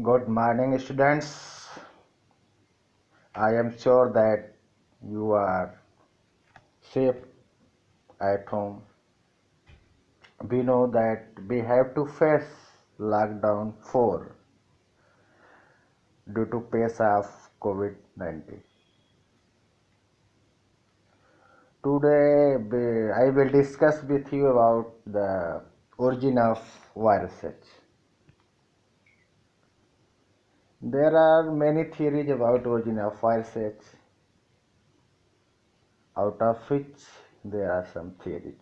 Good morning, students. I am sure that you are safe at home. We know that we have to face lockdown 4 due to pace of COVID-19. Today, I will discuss with you about the origin of viruses. There are many theories about origin of viruses, out of which there are some theories.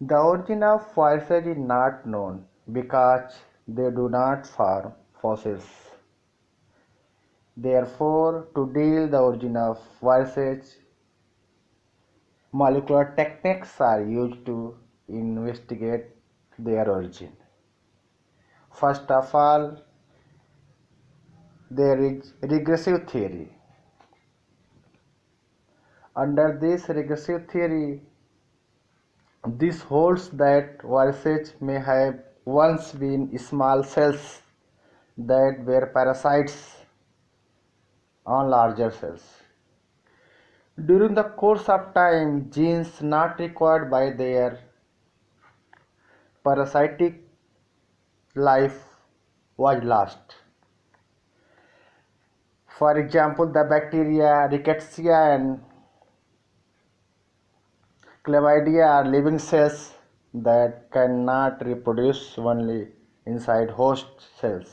The origin of viruses is not known because they do not form fossils. Therefore, to deal the origin of viruses, molecular techniques are used to investigate their origin. First of all, there is regressive theory. Under this regressive theory, this holds that viruses may have once been small cells that were parasites on larger cells. During the course of time, genes not required by their parasitic life was lost. For example, the bacteria Rickettsia and Chlamydia are living cells that cannot reproduce only inside host cells,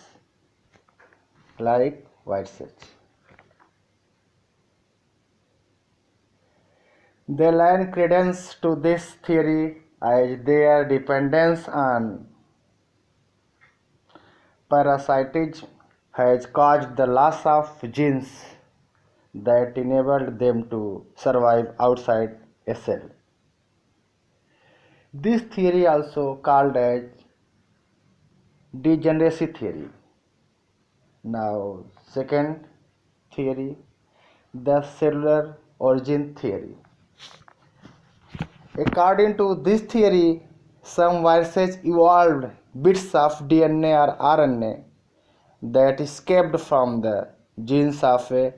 like white cells. They lend credence to this theory as their dependence on parasitism has caused the loss of genes that enabled them to survive outside a cell. This theory also called as degeneracy theory. Now, second theory, the cellular origin theory. According to this theory, some viruses evolved bits of DNA or RNA that escaped from the genes of a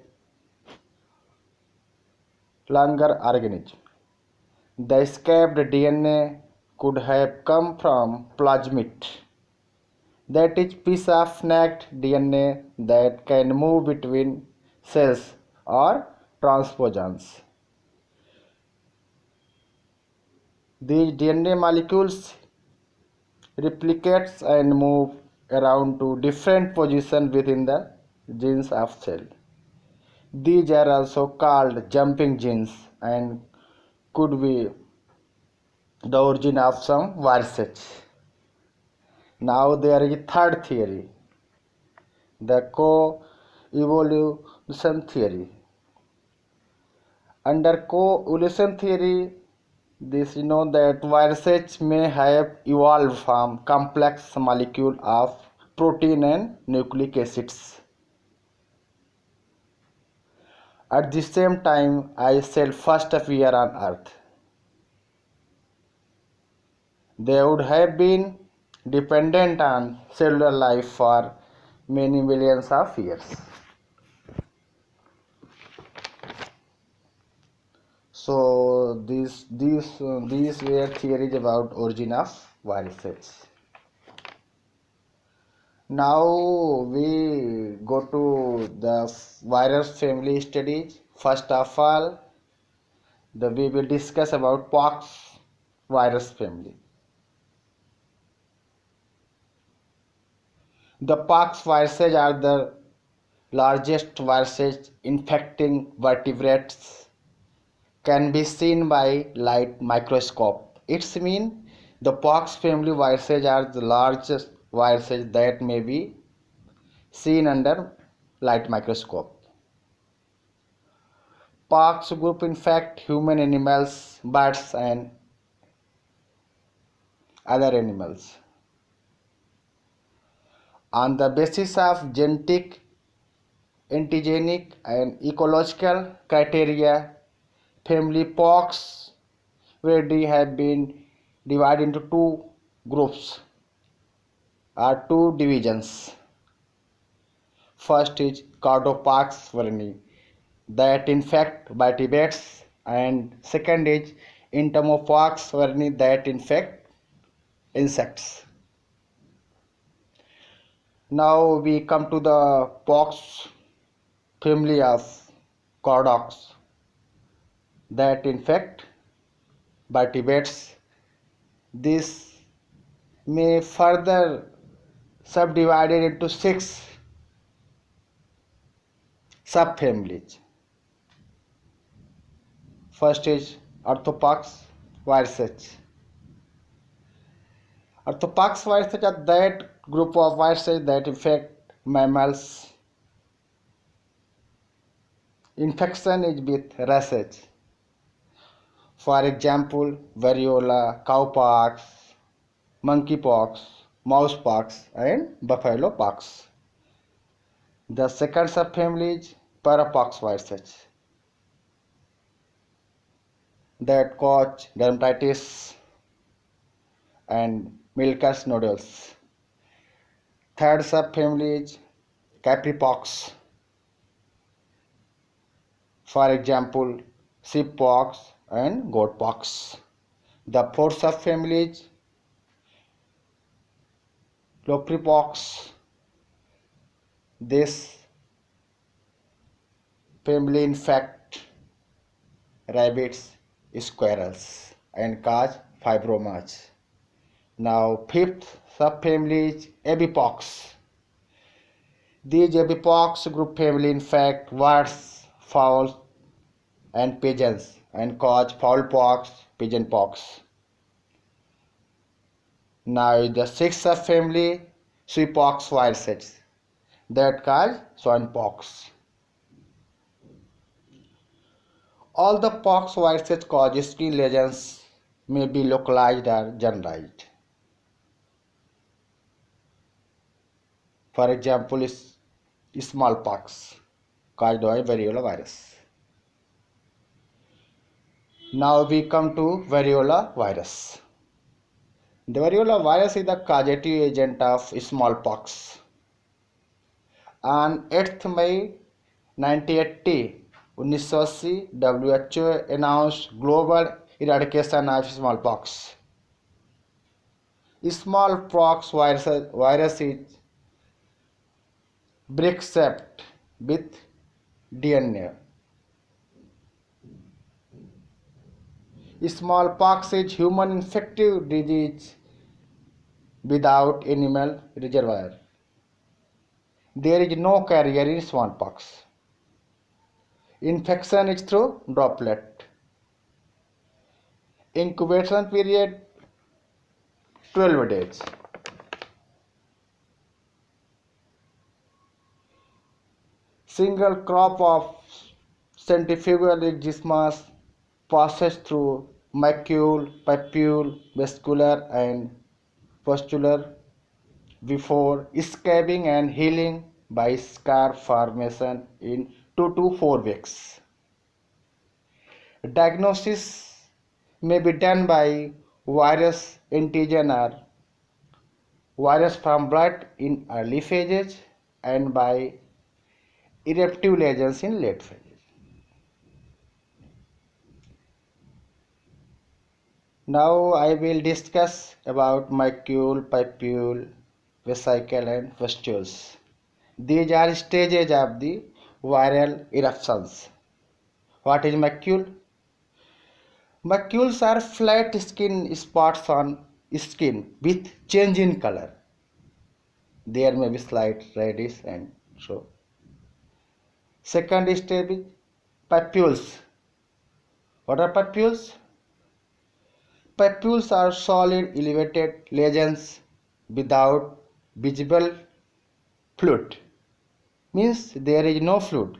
longer organism. The escaped DNA could have come from plasmid, that is, piece of snagged DNA that can move between cells or transposons. These DNA molecules replicate and move around to different positions within the genes of cell. These are also called jumping genes and could be the origin of some viruses. Now there is a third theory, the co-evolution theory. Under co-evolution theory, this is known that viruses may have evolved from complex molecules of protein and nucleic acids. At the same time, as cells first appear on Earth, they would have been dependent on cellular life for many millions of years. So these were theories about origin of viruses. Now we go to the virus family studies. First of all, we will discuss about pox virus family. The pox viruses are the largest viruses infecting vertebrates, can be seen by light microscope. It's mean the pox family viruses are the largest viruses that may be seen under light microscope. Pox group infect human animals, birds and other animals. On the basis of genetic, antigenic and ecological criteria, family pox already have been divided into two groups. are two divisions. First is Cardopax verni that infect vertebrates, and second is Entomopax verni that infect insects. Now we come to the pox family of Cordox that infect vertebrates. This may further subdivided into 6 subfamilies. First is Arthropox viruses. Arthropox viruses are that group of viruses that infect mammals. Infection is with races. For example, variola, cowpox, monkeypox, mousepox, and buffalo pox. The second subfamily is parapox viruses that cause dermatitis and Miller's nodules. Third subfamily is capripox. For example, sheeppox and goatpox. The fourth subfamily is Loprypox. This family infect rabbits, squirrels, and cause fibromas. Now, fifth subfamily is Abipox. These Abipox group family infect birds, fowls, and pigeons and cause fowlpox, pigeonpox. Now, the sixth subfamily Sweetpox viruses that cause swinepox. All the pox viruses cause skin lesions may be localized or generalized. For example, is smallpox caused by variola virus. Now we come to variola virus. The variola virus is the causative agent of smallpox. On 8th May 1980, 1980, WHO announced global eradication of smallpox. Smallpox virus is brick-shaped with DNA. Smallpox is human infective disease without animal reservoir. There is no carrier in smallpox. Infection is through droplet. Incubation period 12 days. Single crop of centrifugal eczymas passes through macule, papule, vascular, and pustular before scabbing and healing by scar formation in 2 to 4 weeks. Diagnosis may be done by virus antigen or virus from blood in early phases and by eruptive lesions in late phases. Now I will discuss about macule, papule, vesicle and pustules. These are stages of the viral eruptions. What is macule? Macules are flat skin spots on skin with change in color. There may be slight reddish and so. Second stage is papules. What are papules? Papules are solid elevated lesions without visible fluid. Means there is no fluid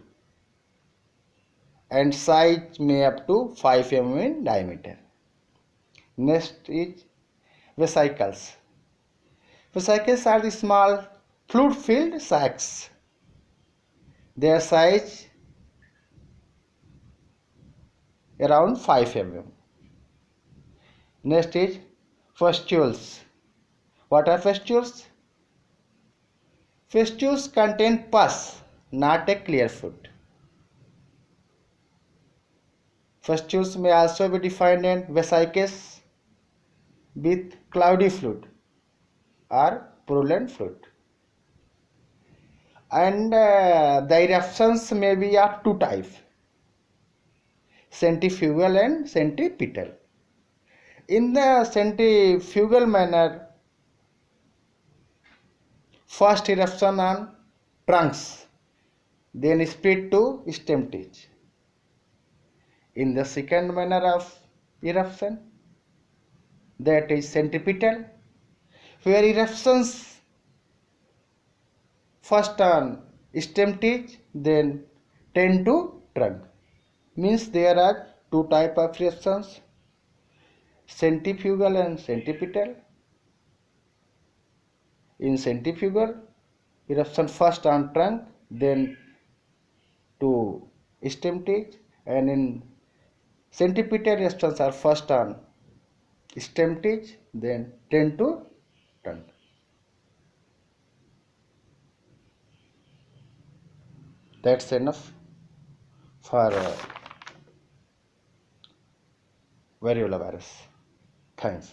and size may up to 5 mm in diameter. Next is vesicles. Vesicles are the small fluid-filled sacs. Their size around 5 mm. Next is pustules. What are pustules? Fish juice contain pus, not a clear fluid. Fish juice may also be defined in vesicles with cloudy fluid or purulent fluid. And the eruptions may be of two types, centrifugal and centripetal. In the centrifugal manner, first eruption on trunks, then spread to stem tip. In the second manner of eruption, that is centripetal, where eruptions first on stem tip, then tend to trunk. Means there are two type of eruptions, centrifugal and centripetal. In centrifugal, eruption first on trunk, then to stem tip, and in centripetal eruptions are first on stem tip, then tend to trunk. That's enough for variola virus. Thanks.